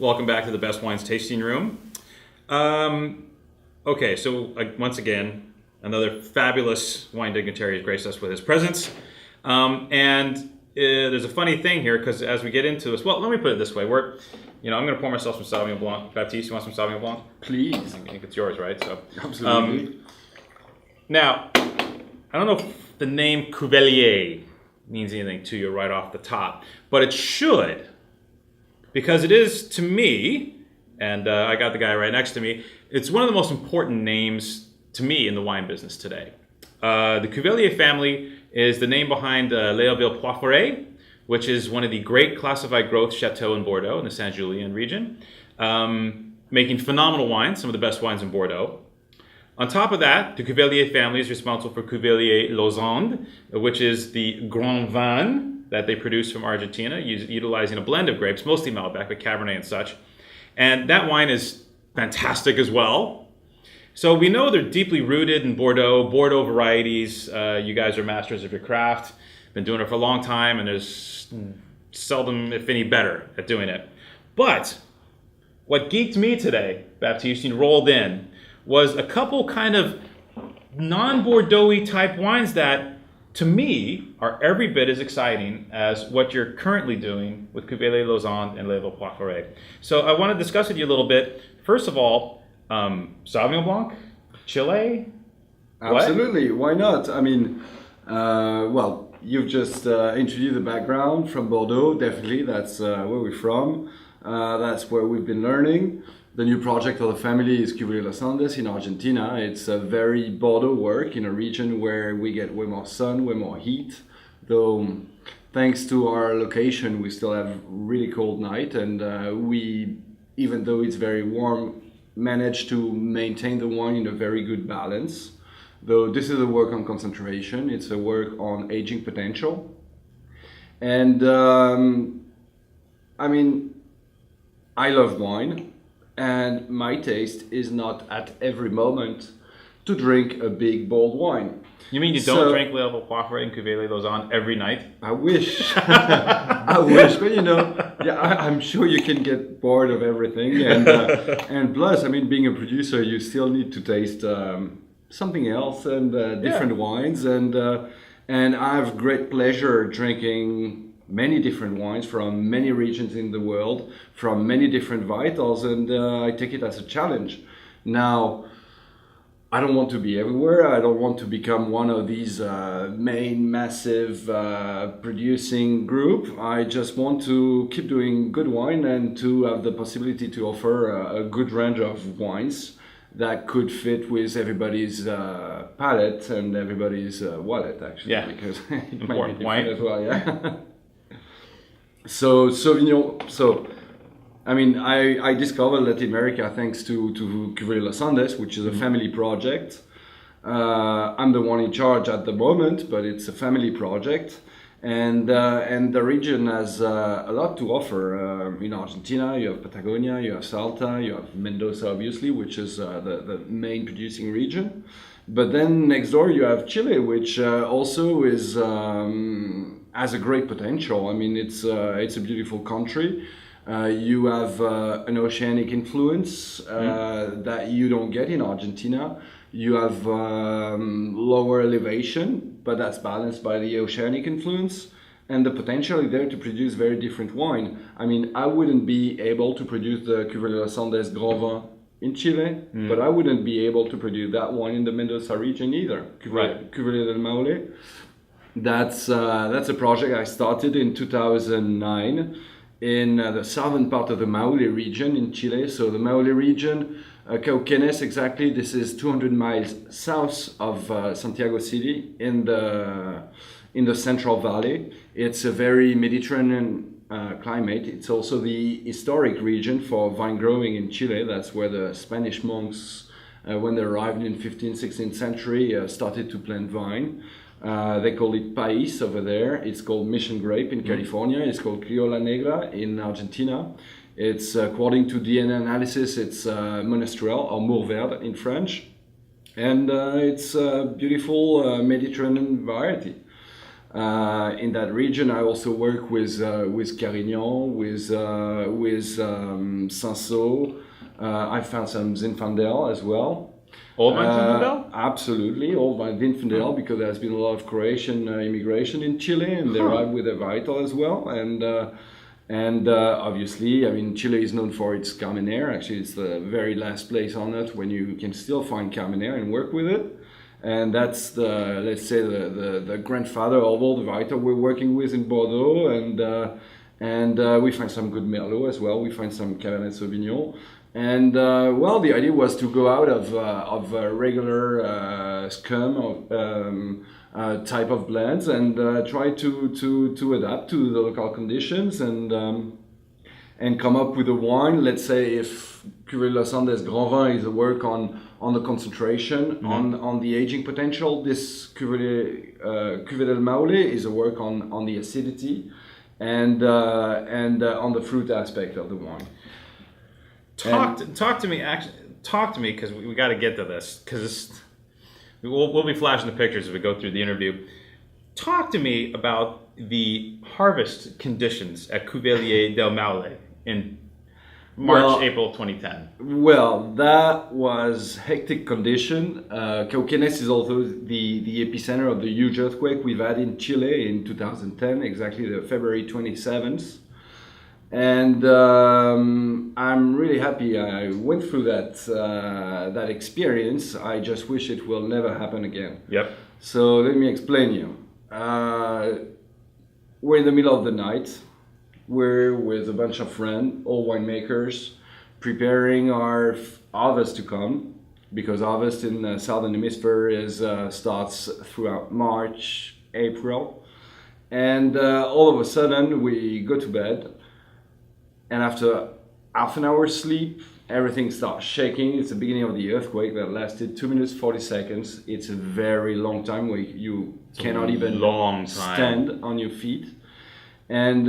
Welcome back to the Best Wines Tasting Room. Okay, so once again, another fabulous wine dignitary has graced us with his presence. There's a funny thing here, because as we get into this, well, let me put it this way. I'm going to pour myself some Sauvignon Blanc. Baptiste, you want some Sauvignon Blanc? Please. I think it's yours, right? So, absolutely. Now, I don't know if the name Cuvelier means anything to you right off the top, but it should, because it is to me, and I got the guy right next to me, it's one of the most important names to me in the wine business today. The Cuvelier family is the name behind Léoville Poyferré, which is one of the great classified growth chateaux in Bordeaux in the Saint-Julien region, making phenomenal wines, some of the best wines in Bordeaux. On top of that, the Cuvelier family is responsible for Cuvelier Lausanne, which is the Grand Vin that they produce from Argentina, utilizing a blend of grapes, mostly Malbec, but Cabernet and such. And that wine is fantastic as well. So we know they're deeply rooted in Bordeaux varieties. You guys are masters of your craft, been doing it for a long time, and there's seldom, if any, better at doing it. But what geeked me today, Baptiste, and rolled in, was a couple kind of non-Bordeaux-y type wines that, to me, are every bit as exciting as what you're currently doing with Cuvelier Lausanne and Léoville Poyferré. So I want to discuss with you a little bit. First of all, Sauvignon Blanc, Chile. Absolutely, why not? I mean, well, you've just introduced the background from Bordeaux. Definitely, that's where we're from. That's where we've been learning. The new project of the family is Cuvelier Los Andes in Argentina. It's a very Bordeaux work in a region where we get way more sun, way more heat. Though, thanks to our location, we still have really cold night, and we, even though it's very warm, manage to maintain the wine in a very good balance. Though this is a work on concentration, it's a work on aging potential. And I mean, I love wine. And my taste is not at every moment to drink a big, bold wine. You mean you don't drink Léoville Poyferré and Cuvelier Lausanne every night? I wish. I wish, but yeah, I'm sure you can get bored of everything. And plus, I mean, being a producer, you still need to taste something else and different wines. And I have great pleasure drinking many different wines from many regions in the world, from many different varietals, and I take it as a challenge. Now, I don't want to be everywhere. I don't want to become one of these main, massive producing group. I just want to keep doing good wine and to have the possibility to offer a good range of wines that could fit with everybody's palate and everybody's wallet, actually. Yeah, because it important might be wine as well. Yeah. So I mean, I discovered Latin America thanks to Cuvelier Los Andes, which is a family project. I'm the one in charge at the moment, but it's a family project, and the region has a lot to offer. In Argentina, you have Patagonia, you have Salta, you have Mendoza, obviously, which is the main producing region. But then next door you have Chile, which also is has a great potential. I mean, it's a beautiful country. You have an oceanic influence that you don't get in Argentina. You have lower elevation, but that's balanced by the oceanic influence. And the potential is there to produce very different wine. I mean, I wouldn't be able to produce the Cuvelier Los Andes Grand Vin in Chile, but I wouldn't be able to produce that wine in the Mendoza region either. Cuvelier del Maule. That's a project I started in 2009 in the southern part of the Maule region in Chile. So the Maule region, Cauquenes exactly, this is 200 miles south of Santiago City in the Central Valley. It's a very Mediterranean climate. It's also the historic region for vine growing in Chile. That's where the Spanish monks, when they arrived in 15th, 16th century, started to plant vine. They call it País over there. It's called Mission Grape in California. It's called Criolla Negra in Argentina. It's, according to DNA analysis, it's Monastrell or Mourvèdre in French. And it's a beautiful Mediterranean variety. in that region. I also work with Carignan, with Cinsault. I found some Zinfandel as well. Old vine Zinfandel? Absolutely, old vine Zinfandel, because there's been a lot of Croatian immigration in Chile, and they arrive with a varietal as well. And obviously, I mean, Chile is known for its Carmenere. Actually, it's the very last place on earth when you can still find Carmenere and work with it. And that's the, let's say, the grandfather of all the varietal we're working with in Bordeaux. And we find some good Merlot as well. We find some Cabernet Sauvignon. And well, the idea was to go out of regular scum of type of blends and try to adapt to the local conditions and come up with a wine. Let's say if Cuvelier Los Andes Grand Vin is a work on the concentration, on the aging potential, this Cuvelier del Maule is a work on the acidity and on the fruit aspect of the wine. Talk to me because we got to get to this because we'll be flashing the pictures as we go through the interview. Talk to me about the harvest conditions at Cuvelier del Maule in April 2010. Well, that was hectic condition. Cauquenes is also the epicenter of the huge earthquake we've had in Chile in 2010, exactly the February 27th. And I'm really happy I went through that experience. I just wish it will never happen again. Yep. So let me explain you. We're in the middle of the night. We're with a bunch of friends, all winemakers, preparing our harvest to come, because harvest in the southern hemisphere starts throughout March, April. And all of a sudden we go to bed. And after half an hour's sleep, everything starts shaking. It's the beginning of the earthquake that lasted 2 minutes 40 seconds. It's a very long time where you cannot even stand on your feet. And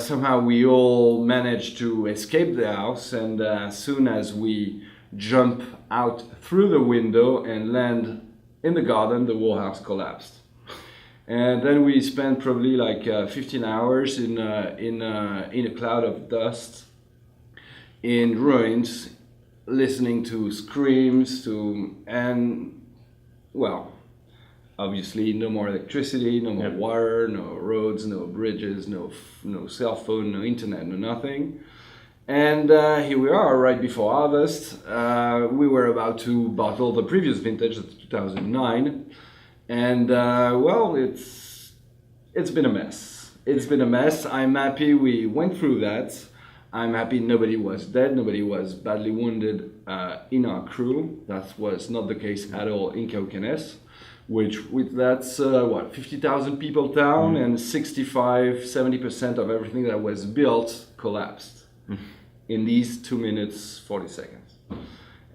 somehow we all managed to escape the house. And as soon as we jump out through the window and land in the garden, the whole house collapsed. And then we spent probably like 15 hours in a cloud of dust, in ruins, listening to screams, and well, obviously no more electricity, no more water, no roads, no bridges, no cell phone, no internet, no nothing. And here we are, right before harvest. We were about to bottle the previous vintage, 2009. And well, it's been a mess. It's been a mess. I'm happy we went through that. I'm happy nobody was dead, nobody was badly wounded in our crew. That was not the case at all in Cauquenes, that's 50,000 people town, and 65-70% of everything that was built collapsed in these 2 minutes 40 seconds.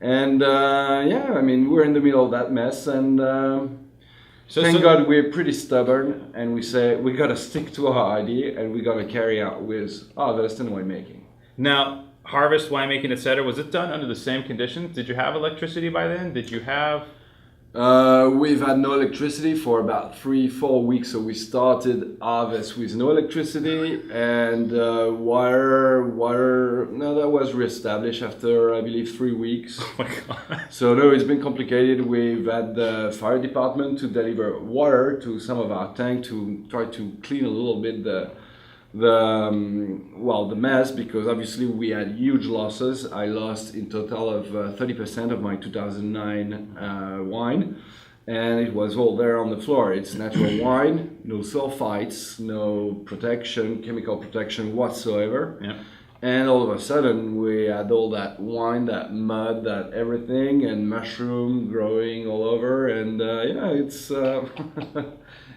And yeah, I mean, we're in the middle of that mess, and thank God we're pretty stubborn, and we say we gotta stick to our idea and we gotta carry out with harvest and winemaking. Now, harvest, winemaking, etc., was it done under the same conditions? Did you have electricity by then? Did you have... We've had no electricity for about 3-4 weeks, so we started harvest with no electricity, and water, no, that was reestablished after, I believe, 3 weeks. Oh my God. So no, it's been complicated. We've had the fire department to deliver water to some of our tank to try to clean a little bit the mess, because obviously we had huge losses. I lost in total of 30% of my 2009 wine, and it was all there on the floor. It's natural wine, no sulfites, no protection, chemical protection whatsoever. Yeah. And all of a sudden we had all that wine, that mud, that everything, and mushroom growing all over, and yeah, it's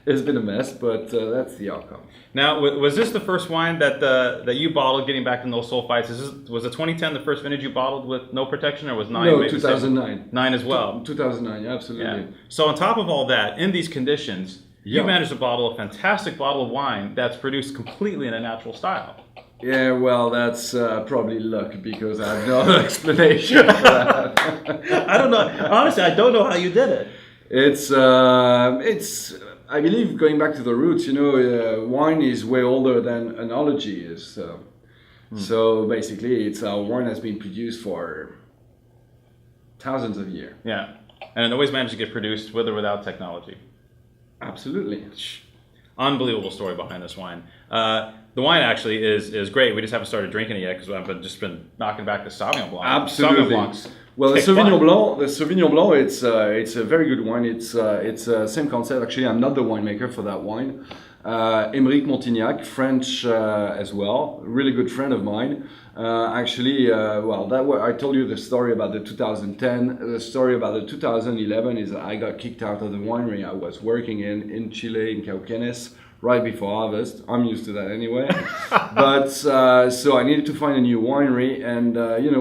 it's been a mess, but that's the outcome. Now, was this the first wine that you bottled, getting back to no sulfites? Was the 2010 the first vintage you bottled with no protection, or was 9? No, 2009. 9 as well? 2009, absolutely. Yeah. So on top of all that, in these conditions, you managed to bottle a fantastic bottle of wine that's produced completely in a natural style. Yeah, well, that's probably luck, because I have no explanation for that. I don't know. Honestly, I don't know how you did it. It's I believe going back to the roots, wine is way older than enology is. So basically, wine has been produced for thousands of years. Yeah, and it always managed to get produced with or without technology. Absolutely. Unbelievable story behind this wine. The wine actually is great. We just haven't started drinking it yet because I've just been knocking back the Sauvignon Blanc. Absolutely. Sauvignon Blancs. Well, the Sauvignon Blanc, it's a very good wine. It's same concept. Actually, I'm not the winemaker for that wine. Émeric Montignac, French as well, really good friend of mine. I told you the story about the 2010. The story about the 2011 is that I got kicked out of the winery I was working in Chile, in Cauquenes, right before harvest. I'm used to that anyway. But so I needed to find a new winery, and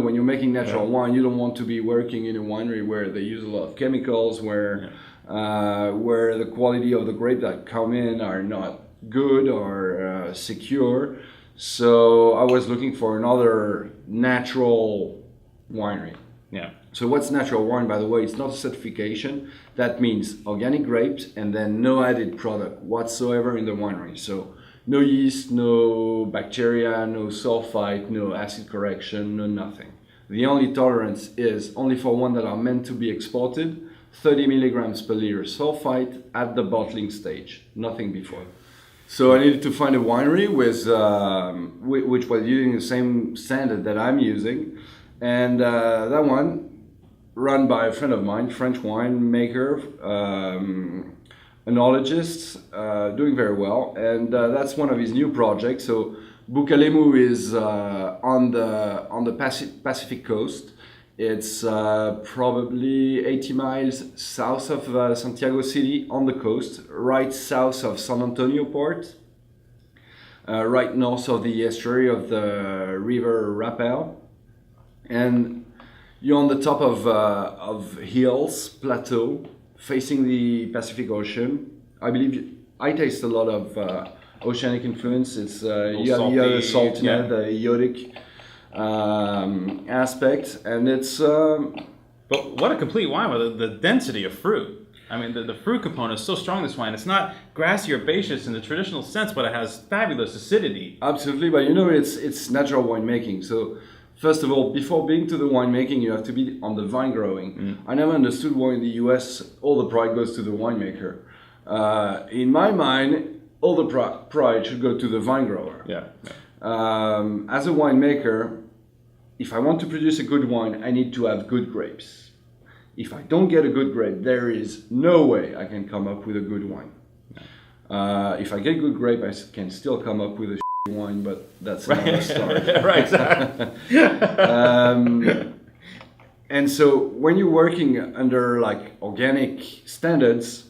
when you're making natural wine, you don't want to be working in a winery where they use a lot of chemicals, where the quality of the grape that come in are not good or secure. So I was looking for another natural winery. Yeah. So what's natural wine, by the way? It's not a certification. That means organic grapes and then no added product whatsoever in the winery. So no yeast, no bacteria, no sulfite, no acid correction, no nothing. The only tolerance is only for one that are meant to be exported, 30 milligrams per liter sulfite at the bottling stage, nothing before. So I needed to find a winery which was using the same standard that I'm using. And that one, run by a friend of mine, French winemaker, enologist, doing very well. And that's one of his new projects. So Bucalemu is on the Pacific coast. It's probably 80 miles south of Santiago City on the coast, right south of San Antonio Port, right north of the estuary of the river Rapel. And you're on the top of hills, plateau, facing the Pacific Ocean. I believe I taste a lot of oceanic influence. It's you have the saltiness, the iodic aspect, and it's. But what a complete wine with the density of fruit. I mean, the fruit component is so strong in this wine. It's not grassy or herbaceous in the traditional sense, but it has fabulous acidity. Absolutely, but it's natural winemaking. So first of all, before being to the winemaking, you have to be on the vine growing. I never understood why in the US all the pride goes to the winemaker. In my mind, all the pride should go to the vine grower. Yeah. As a winemaker, if I want to produce a good wine, I need to have good grapes. If I don't get a good grape, there is no way I can come up with a good wine. If I get good grape, I can still come up with a wine, but that's another story. Right. And so when you're working under like organic standards,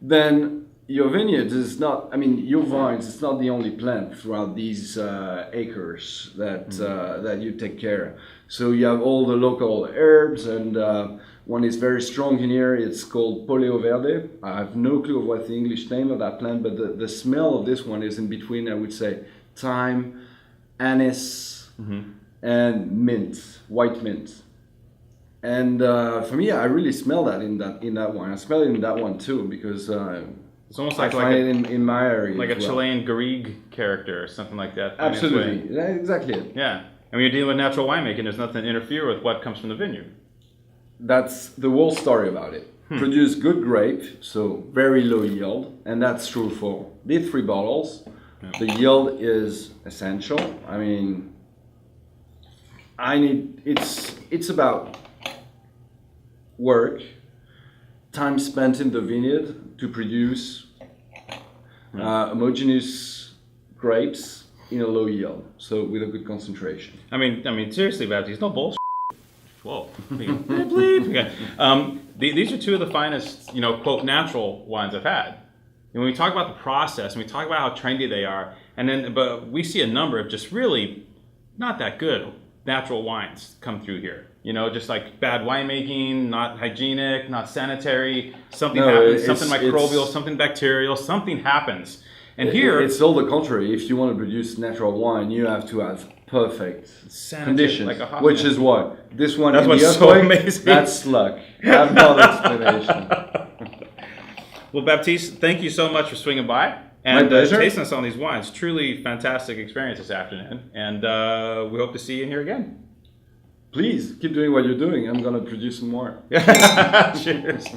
then your vineyards is not, your vines, it's not the only plant throughout these acres that you take care of. So you have all the local herbs, and one is very strong in here. It's called Poleo Verde. I have no clue of what the English name of that plant, but the smell of this one is in between, I would say, thyme, anise, and mint, white mint. And for me, I really smell that in that wine. I smell it in that one too, because it's almost I find it in my area. Like a Chilean Garrigue character or something like that. Absolutely. That's exactly it. Yeah. And when you're dealing with natural winemaking, there's nothing to interfere with what comes from the vineyard. That's the whole story about it. Produce good grape, so very low yield, and that's true for the 3 bottles. Yeah. The yield is essential. It's about work, time spent in the vineyard to produce homogeneous grapes in a low yield, so with a good concentration. Seriously, Baptiste, no bullshit. Whoa. Okay. These are 2 of the finest, quote, natural wines I've had. And when we talk about the process, and we talk about how trendy they are, but we see a number of just really not that good natural wines come through here. Just like bad winemaking, not hygienic, not sanitary, something happens, something microbial, something bacterial, something happens. And here... It's all the contrary. If you want to produce natural wine, you have to have perfect conditions, like which is what? This one, that's what's so amazing. That's luck. I have no explanation. Well, Baptiste, thank you so much for swinging by and My pleasure. tasting us on these wines. Truly fantastic experience this afternoon, and we hope to see you in here again. Please keep doing what you're doing. I'm gonna produce some more. Cheers.